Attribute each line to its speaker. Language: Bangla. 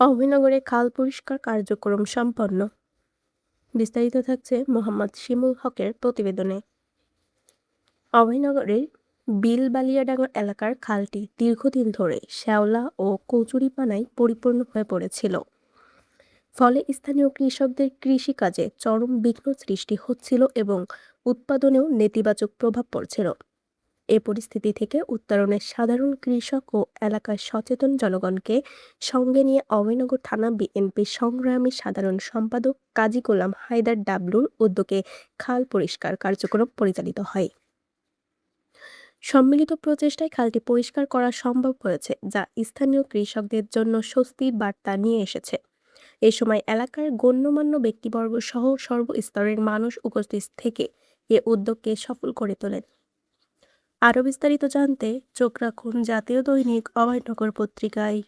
Speaker 1: অভয়নগরে খাল পরিষ্কার কার্যক্রম সম্পন্ন। বিস্তারিত থাকছে মোহাম্মদ শিমুল হকের প্রতিবেদনে। অভয়নগরের বিলবালিয়াডাঙ্গা এলাকার খালটি দীর্ঘদিন ধরে শ্যাওলা ও কচুরিপানায় পরিপূর্ণ হয়ে পড়েছিল। ফলে স্থানীয় কৃষকদের কৃষিকাজে চরম বিঘ্ন সৃষ্টি হচ্ছিল এবং উৎপাদনেও নেতিবাচক প্রভাব পড়ছিল। এ পরিস্থিতি থেকে উত্তরণে সাধারণ কৃষক ও এলাকার সচেতন জনগণকে সঙ্গে নিয়ে অভয়নগর থানা বিএনপি সংগ্রামী সাধারণ সম্পাদক কাজী গোলাম হায়দার ডাবলুর উদ্যোগে খাল পরিষ্কার কার্যক্রম পরিচালিত হয়। সম্মিলিত প্রচেষ্টায় খালটি পরিষ্কার করা সম্ভব হয়েছে, যা স্থানীয় কৃষকদের জন্য স্বস্তির বার্তা নিয়ে এসেছে। এ সময় এলাকার গণ্যমান্য ব্যক্তিবর্গ সহ সর্বস্তরের মানুষ উপস্থিত থেকে এ উদ্যোগকে সফল করে তোলেন। আরও বিস্তারিত জানতে চোখ রাখুন জাতীয় দৈনিক অভয়নগর পত্রিকায়।